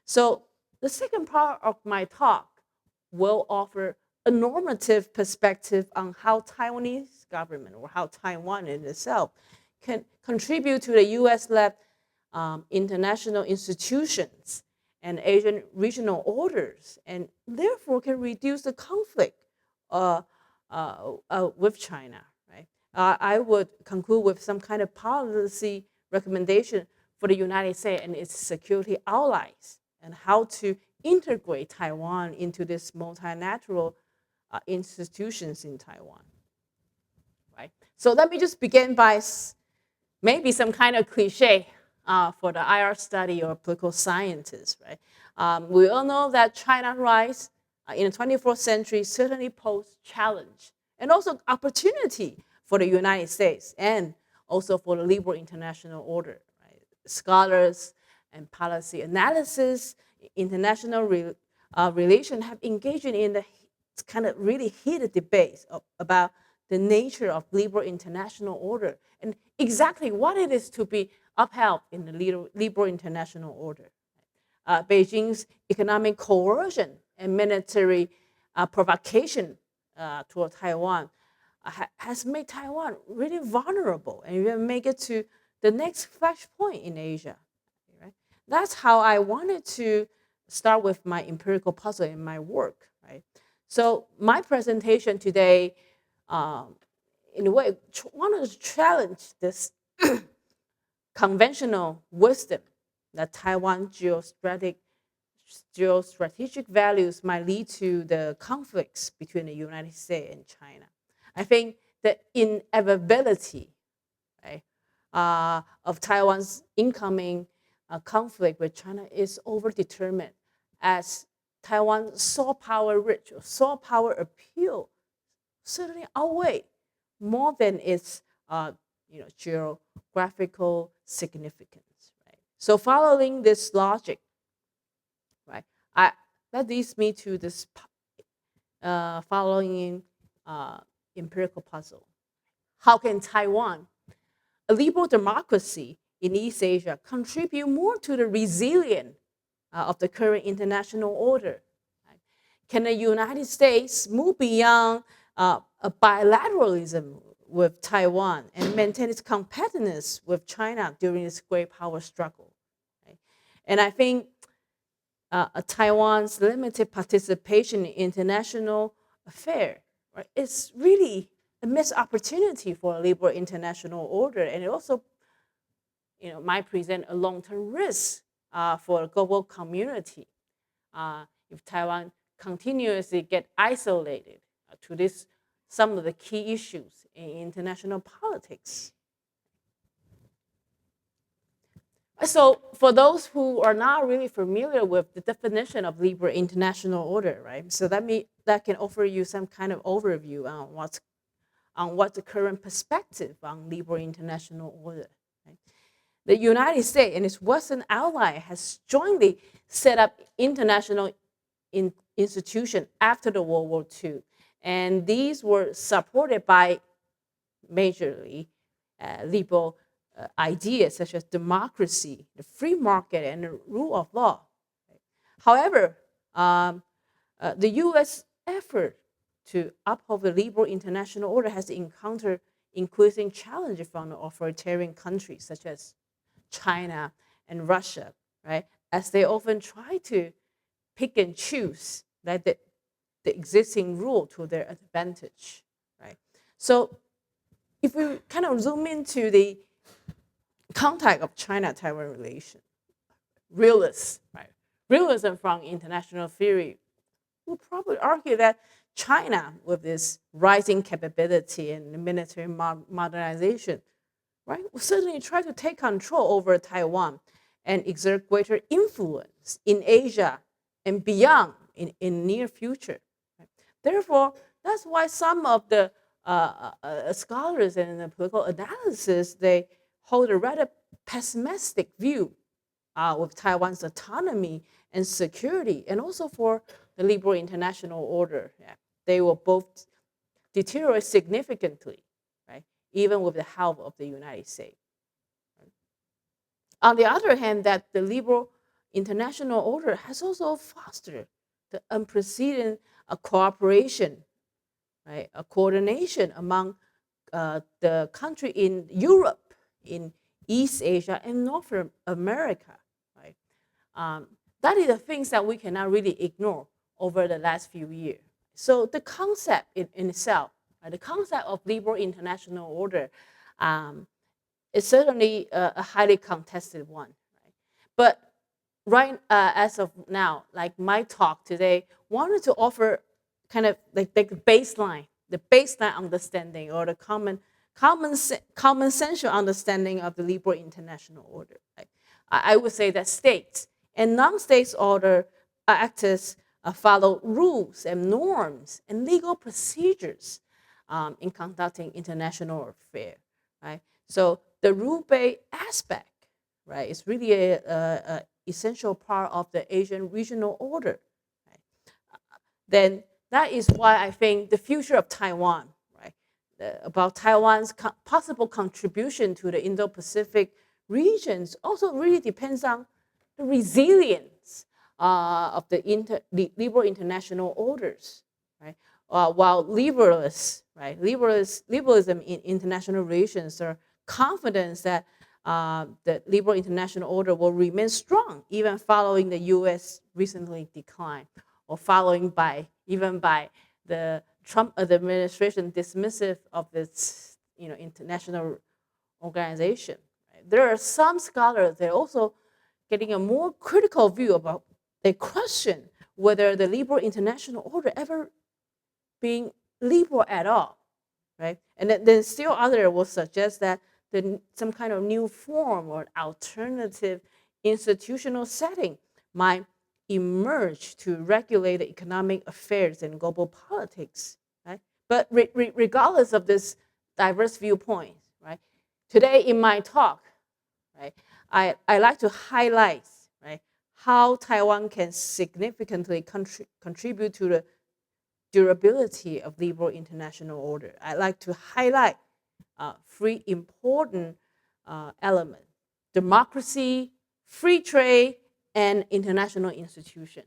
So the second part of my talk will offer a normative perspective on how Taiwanese government or how Taiwan in itself can contribute to the U.S.-led international institutions and Asian regional orders, and therefore can reduce the conflict with China. Right? I would conclude with some kind of policy recommendation for the United States and its security allies, and how to integrate Taiwan into this multilateral institutions in Taiwan. Right. So let me just begin by maybe some kind of cliche for the IR study or political scientists, right? We all know that China's rise in the 24th century certainly posed challenge and also opportunity for the United States and also for the liberal international order. Right? Scholars and policy analysis, international relation have engaged in the kind of really heated debates about the nature of liberal international order and exactly what it is to be upheld in the liberal international order. Beijing's economic coercion and military provocation toward Taiwan has made Taiwan really vulnerable and even make it to the next flashpoint in Asia. Right? That's how I wanted to start with my empirical puzzle in my work. Right? So my presentation today, in a way, wanted to challenge this conventional wisdom that Taiwan geostrategic values might lead to the conflicts between the United States and China. I think the inevitability, right, of Taiwan's incoming conflict with China is overdetermined, as Taiwan's soft power rich or soft power appeal certainly outweigh more than its geographical significance. Right? So following this logic, right, that leads me to this following empirical puzzle. How can Taiwan, a liberal democracy in East Asia, contribute more to the resilience of the current international order? Right? Can the United States move beyond a bilateralism with Taiwan and maintain its competitiveness with China during this great power struggle? Right? And I think Taiwan's limited participation in international affairs, right, is really a missed opportunity for a liberal international order, and it also, might present a long-term risk for a global community if Taiwan continuously get isolated to some of the key issues in international politics. So for those who are not really familiar with the definition of liberal international order, right? So that can offer you some kind of overview on what's the current perspective on liberal international order. Right? The United States and its Western ally has jointly set up international institutions after the World War II, and these were supported by majorly liberal ideas such as democracy, the free market, and the rule of law. However, the U.S. effort to uphold the liberal international order has encountered increasing challenges from authoritarian countries such as China and Russia, right? As they often try to pick and choose, right, the existing rule to their advantage, right? So if we kind of zoom into the context of China-Taiwan relation, realists, right? Realism from international theory will probably argue that China, with its rising capability and military modernization, right, will certainly try to take control over Taiwan and exert greater influence in Asia and beyond in near future. Right? Therefore, that's why some of the scholars and the political analysis, they hold a rather pessimistic view with Taiwan's autonomy and security, and also for the liberal international order. Yeah. They will both deteriorate significantly, right? Even with the help of the United States. Right? On the other hand, that the liberal international order has also fostered the unprecedented cooperation, right? A coordination among the country in Europe, in East Asia, and North America. Right? That is the things that we cannot really ignore over the last few years. So the concept in itself, right, the concept of liberal international order, is certainly a highly contested one. Right? But as of now, like my talk today, wanted to offer kind of like the baseline understanding, or the common sensual understanding of the liberal international order. Right? I would say that states and non-states order actors follow rules and norms and legal procedures in conducting international affairs. Right? So the rule-based aspect, right, is really a essential part of the Asian regional order. Right? Then that is why I think the future of Taiwan, right, about Taiwan's possible contribution to the Indo-Pacific regions also really depends on the resilience of the liberal international orders, right? While liberalism in international relations are confident that the liberal international order will remain strong even following the U.S. recently decline, or following even by the Trump administration dismissive of its international organization. Right? There are some scholars that are also getting a more critical view about the question whether the liberal international order ever being liberal at all, right? And then still others will suggest that some kind of new form or alternative institutional setting might emerge to regulate the economic affairs and global politics, right? But regardless of this diverse viewpoint, right? Today in my talk, right, I like to highlight, right, how Taiwan can significantly contribute to the durability of liberal international order. I like to highlight three important elements: democracy, free trade, and international institution.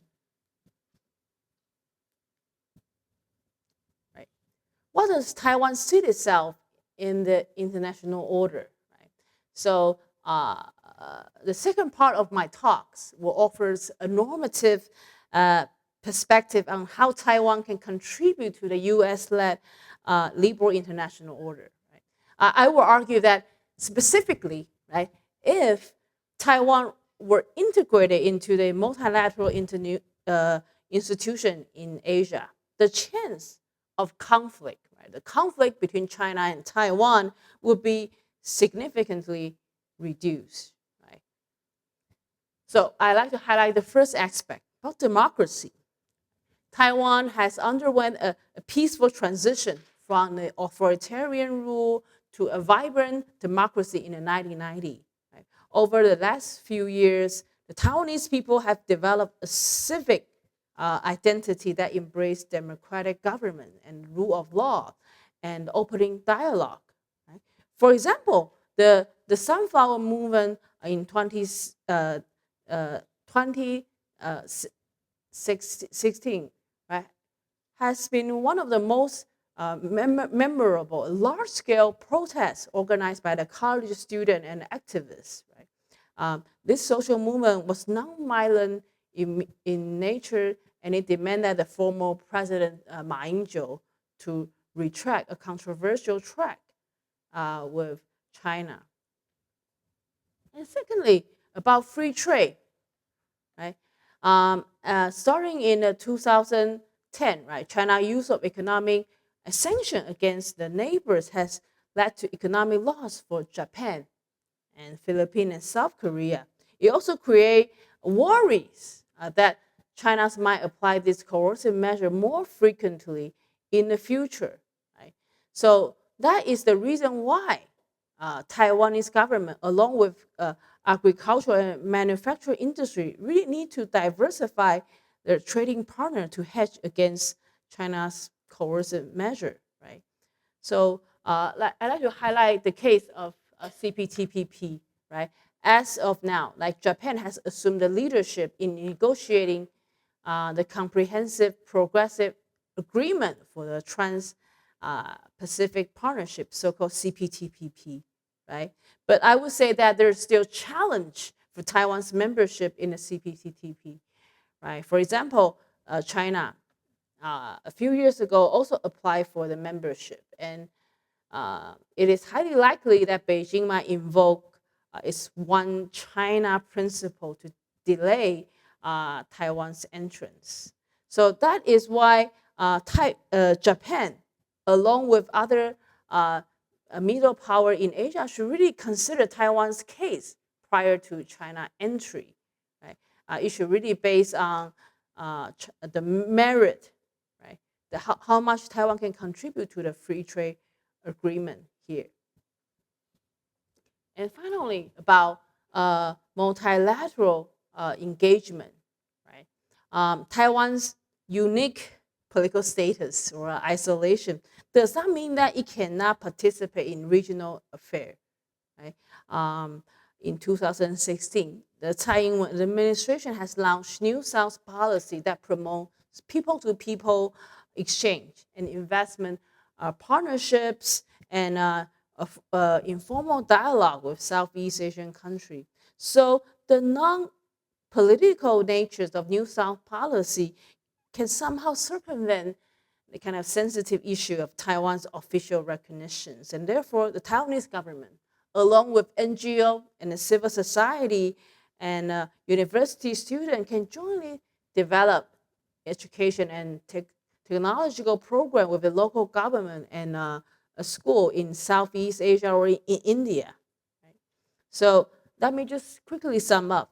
Right? What does Taiwan see itself in the international order? Right? So the second part of my talks will offer a normative perspective on how Taiwan can contribute to the U.S.-led liberal international order. Right? I will argue that specifically, right, if Taiwan were integrated into the multilateral institution in Asia, the chance of conflict, right, the conflict between China and Taiwan would be significantly reduced. Right? So I like to highlight the first aspect about democracy. Taiwan has underwent a peaceful transition from the authoritarian rule to a vibrant democracy in the 1990s. Right? Over the last few years, the Taiwanese people have developed a civic identity that embraced democratic government and rule of law and opening dialogue. Right? For example, the Sunflower Movement in 2016, right, has been one of the most memorable, large-scale protests organized by the college student and activists. Right? This social movement was non-violent in nature, and it demanded the former President Ma Ying-jeou to retract a controversial track with China. And secondly, about free trade. Right? Starting in 2010, right, China's use of economic sanction against the neighbors has led to economic loss for Japan and Philippines and South Korea. It also creates worries that China might apply this coercive measure more frequently in the future. Right? So that is the reason why Taiwanese government, along with agricultural and manufacturing industry, really need to diversify their trading partner to hedge against China's coercive measure, right? So I'd like to highlight the case of CPTPP, right? As of now, like Japan has assumed the leadership in negotiating the comprehensive progressive agreement for the Trans-Pacific Partnership, so-called CPTPP, right? But I would say that there's still challenge for Taiwan's membership in the CPTPP, right? For example, China a few years ago also applied for the membership, and it is highly likely that Beijing might invoke its one China principle to delay Taiwan's entrance. So that is why Japan, along with other middle power in Asia, should really consider Taiwan's case prior to China entry. Right? It should really base on the merit, right? How much Taiwan can contribute to the free trade agreement here. And finally, about multilateral engagement, right? Taiwan's unique political status or isolation does not mean that it cannot participate in regional affairs. Right? In 2016, the Taiwan administration has launched New South policy that promotes people-to-people exchange and investment partnerships and informal dialogue with Southeast Asian countries. So the non-political natures of New South policy can somehow circumvent the kind of sensitive issue of Taiwan's official recognitions. And therefore, the Taiwanese government, along with NGO and the civil society and university students, can jointly develop education and technological program with the local government and a school in Southeast Asia or in India. Right? So let me just quickly sum up.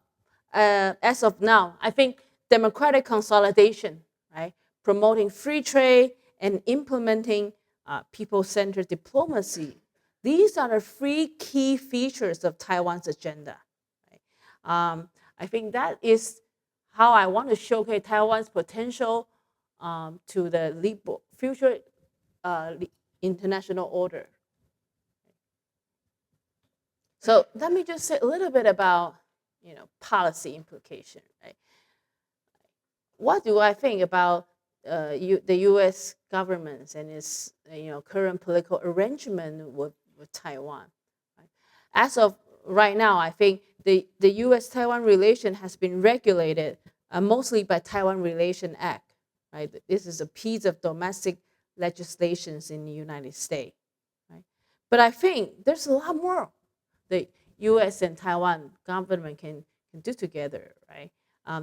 As of now, I think democratic consolidation, right, promoting free trade and implementing people-centered diplomacy, these are the three key features of Taiwan's agenda. Right? I think that is how I want to showcase Taiwan's potential to the future international order. So let me just say a little bit about policy implication. Right? What do I think about the U.S. government and its current political arrangement with Taiwan? Right? As of right now, I think the U.S.-Taiwan relation has been regulated mostly by Taiwan Relation Act. Right? This is a piece of domestic legislations in the United States. Right? But I think there's a lot more the U.S. and Taiwan government can do together. Right?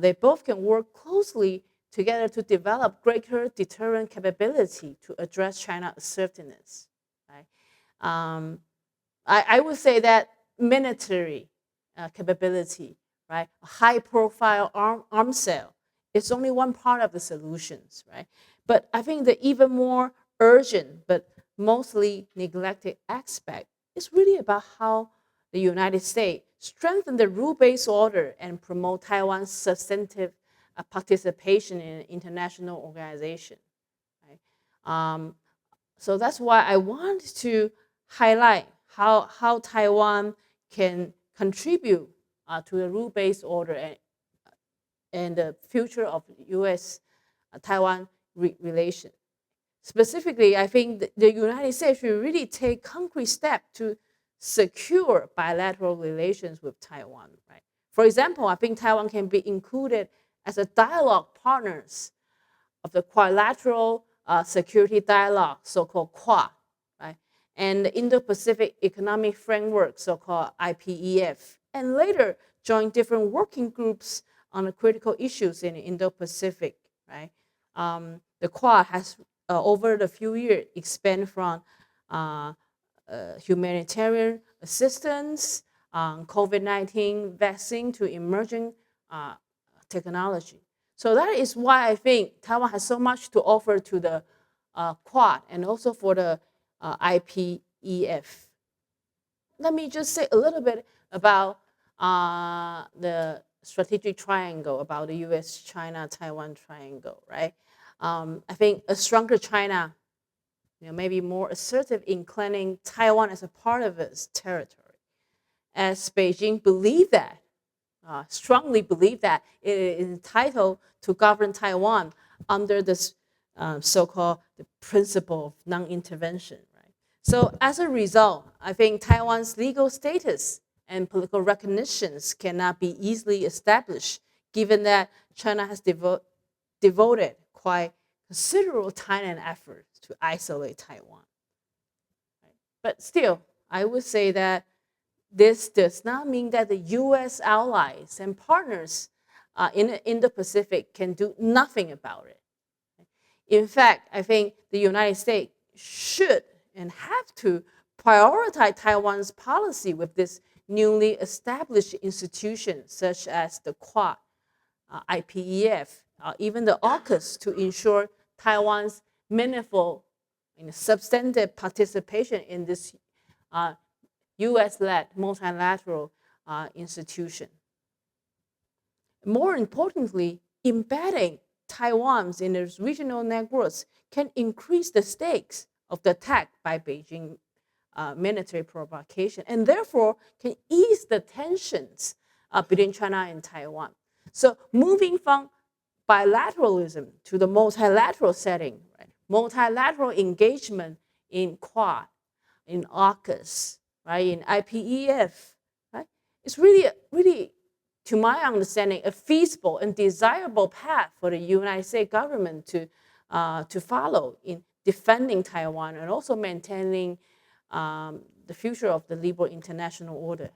They both can work closely together to develop greater deterrent capability to address China's assertiveness. Right? I would say that military capability, right, high-profile arms sale, is only one part of the solutions, right? But I think the even more urgent but mostly neglected aspect is really about how the United States strengthen the rule-based order and promote Taiwan's substantive participation in international organization. Right? So that's why I want to highlight how Taiwan can contribute to the rule-based order and the future of U.S. Taiwan relation. Specifically, I think the United States should really take concrete steps to secure bilateral relations with Taiwan. Right? For example, I think Taiwan can be included as a dialogue partners of the quadrilateral security dialogue, so-called Quad, right? And the Indo-Pacific Economic Framework, so-called IPEF, and later join different working groups on the critical issues in the Indo-Pacific, right? The Quad has, over the few years, expanded from humanitarian assistance, COVID-19 vaccine to emerging technology. So that is why I think Taiwan has so much to offer to the Quad and also for the IPEF. Let me just say a little bit about the strategic triangle, about the US, China, Taiwan triangle, right? I think a stronger China, maybe more assertive in claiming Taiwan as a part of its territory, as Beijing strongly believe that it is entitled to govern Taiwan under this so-called the principle of non-intervention. Right? So as a result, I think Taiwan's legal status and political recognitions cannot be easily established, given that China has devoted quite considerable time and effort to isolate Taiwan. Right? But still, I would say that this does not mean that the US allies and partners in the Pacific can do nothing about it. In fact, I think the United States should and have to prioritize Taiwan's policy with this newly established institutions such as the Quad, IPEF, even the AUKUS, to ensure Taiwan's meaningful and substantive participation in this US-led multilateral institution. More importantly, embedding Taiwan in its regional networks can increase the stakes of the attack by Beijing military provocation, and therefore can ease the tensions between China and Taiwan. So moving from bilateralism to the multilateral setting, right? Multilateral engagement in Quad, in AUKUS, right, in IPEF, right? It's really, to my understanding, a feasible and desirable path for the United States government to follow in defending Taiwan and also maintaining the future of the liberal international order.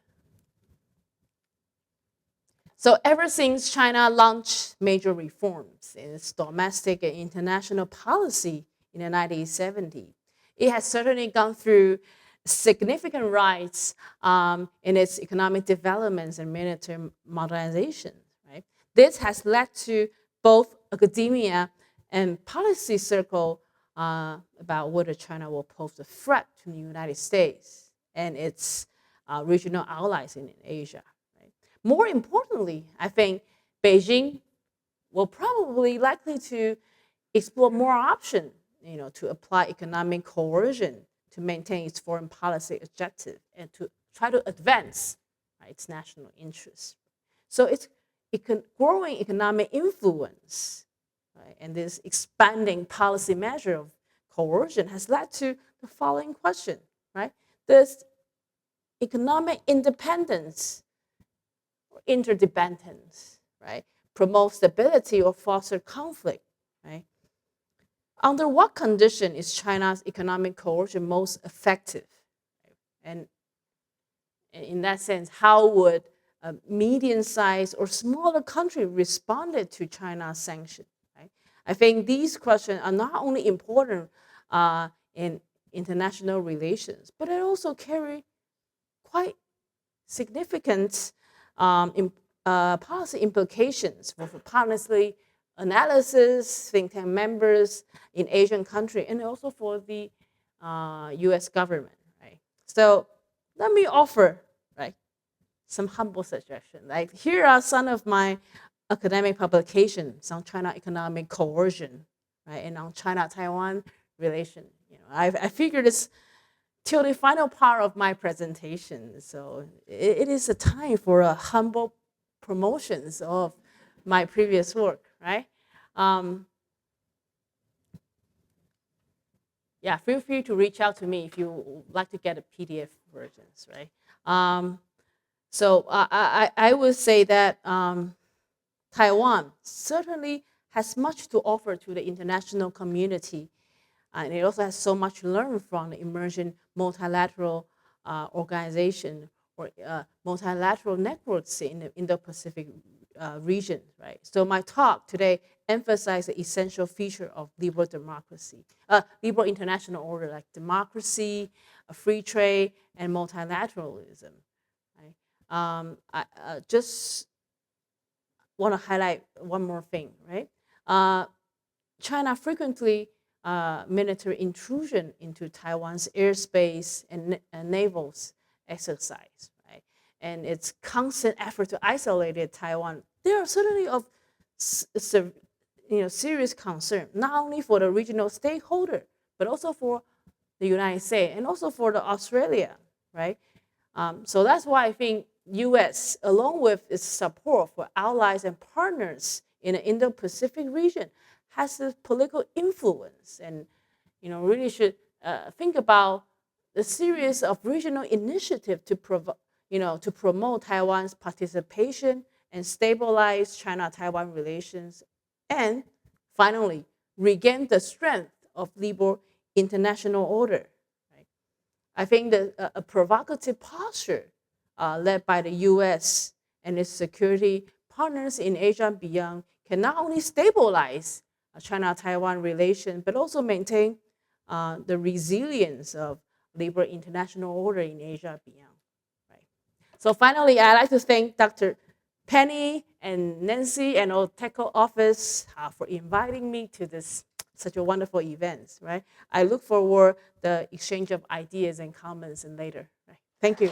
So ever since China launched major reforms in its domestic and international policy in the 1970s, it has certainly gone through significant rise in its economic developments and military modernization. Right? This has led to both academia and policy circle about whether China will pose a threat to the United States and its regional allies in Asia. Right? More importantly, I think Beijing will probably likely to explore more options, to apply economic coercion to maintain its foreign policy objective and to try to advance its national interests. So it's growing economic influence, right, and this expanding policy measure of coercion has led to the following question, right? Does economic independence or interdependence, right, promote stability or foster conflict, right? Under what condition is China's economic coercion most effective? And in that sense, how would a medium-sized or smaller country respond to China's sanctions? Right? I think these questions are not only important in international relations, but they also carry quite significant policy implications for policy analysis, think tank members in Asian countries, and also for the US government, right? So let me offer, right, some humble suggestions. Like here are some of my academic publications on China economic coercion, right, and on China-Taiwan relation. I figured it's till the final part of my presentation, so it is a time for a humble promotions of my previous work, right? yeah, feel free to reach out to me if you would like to get a PDF versions, right? So I would say that Taiwan certainly has much to offer to the international community, and it also has so much to learn from the emerging multilateral organization or multilateral networks in the Indo-Pacific region, right? So my talk today emphasized the essential feature of liberal democracy, liberal international order, like democracy, free trade, and multilateralism. Right? I just want to highlight one more thing, right? China frequently military intrusion into Taiwan's airspace and naval exercise, right? And its constant effort to isolate Taiwan, they are certainly of serious concern, not only for the regional stakeholder, but also for the United States and also for the Australia, right? So that's why I think U.S., along with its support for allies and partners in the Indo-Pacific region, has this political influence, and really should think about the series of regional initiatives to promote Taiwan's participation and stabilize China-Taiwan relations, and finally regain the strength of liberal international order. Right? I think that a provocative posture led by the U.S. and its security partners in Asia and beyond can not only stabilize China-Taiwan relations, but also maintain the resilience of liberal international order in Asia and beyond. Right? So finally, I'd like to thank Dr. Penny and Nancy and our TECO office for inviting me to this such a wonderful event. Right? I look forward the exchange of ideas and comments and later. Right? Thank you.